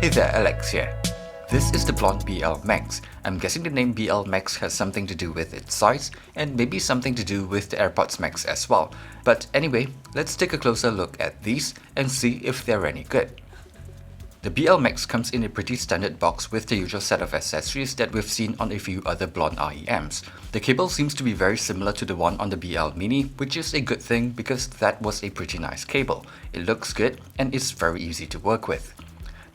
Hey there, Alex here. This is the Blonde BL Max. I'm guessing the name BL Max has something to do with its size, and maybe something to do with the AirPods Max as well. But anyway, let's take a closer look at these and see if they're any good. The BL Max comes in a pretty standard box with the usual set of accessories that we've seen on a few other Blonde REMs. The cable seems to be very similar to the one on the BL Mini, which is a good thing because that was a pretty nice cable. It looks good and is very easy to work with.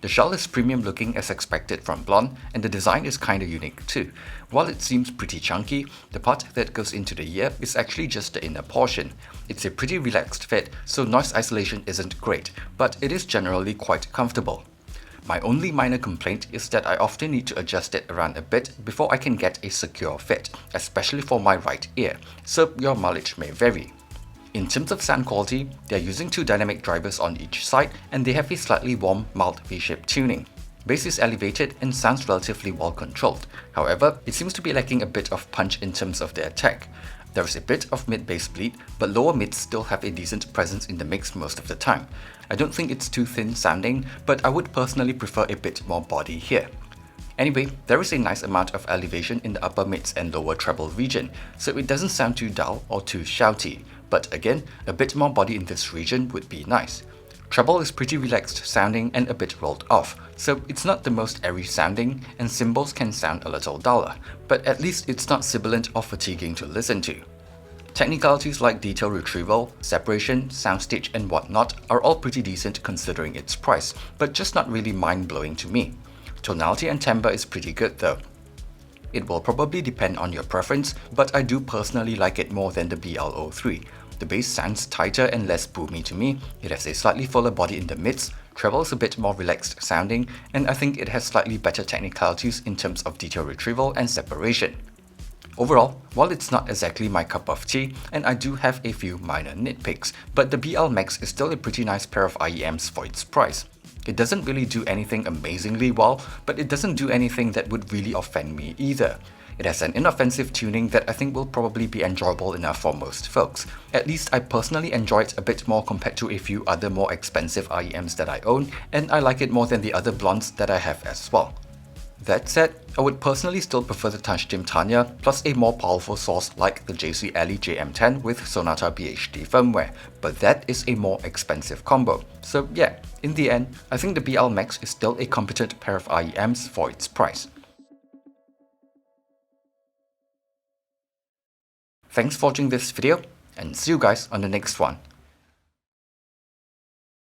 The shell is premium looking as expected from Blonde, and the design is kinda unique too. While it seems pretty chunky, the part that goes into the ear is actually just the inner portion. It's a pretty relaxed fit, so noise isolation isn't great, but it is generally quite comfortable. My only minor complaint is that I often need to adjust it around a bit before I can get a secure fit, especially for my right ear, so your mileage may vary. In terms of sound quality, they are using two dynamic drivers on each side, and they have a slightly warm, mild V-shaped tuning. Bass is elevated and sounds relatively well controlled. However, it seems to be lacking a bit of punch in terms of the attack. There is a bit of mid-bass bleed, but lower mids still have a decent presence in the mix most of the time. I don't think it's too thin sounding, but I would personally prefer a bit more body here. Anyway, there is a nice amount of elevation in the upper mids and lower treble region, so it doesn't sound too dull or too shouty. But again, a bit more body in this region would be nice. Treble is pretty relaxed sounding and a bit rolled off, so it's not the most airy sounding, and cymbals can sound a little duller, but at least it's not sibilant or fatiguing to listen to. Technicalities like detail retrieval, separation, soundstage and whatnot are all pretty decent considering its price, but just not really mind-blowing to me. Tonality and timbre is pretty good though. It will probably depend on your preference, but I do personally like it more than the BL03. The bass sounds tighter and less boomy to me, it has a slightly fuller body in the mids, treble is a bit more relaxed sounding, and I think it has slightly better technicalities in terms of detail retrieval and separation. Overall, while it's not exactly my cup of tea, and I do have a few minor nitpicks, but the BL Max is still a pretty nice pair of REMs for its price. It doesn't really do anything amazingly well, but it doesn't do anything that would really offend me either. It has an inoffensive tuning that I think will probably be enjoyable enough for most folks. At least I personally enjoy it a bit more compared to a few other more expensive REMs that I own, and I like it more than the other Blondes that I have as well. That said, I would personally still prefer the Touchdim Tanya plus a more powerful source like the JC Alley JM10 with Sonata BHD firmware, but that is a more expensive combo. So yeah, in the end, I think the BL Max is still a competent pair of REMs for its price. Thanks for watching this video, and see you guys on the next one.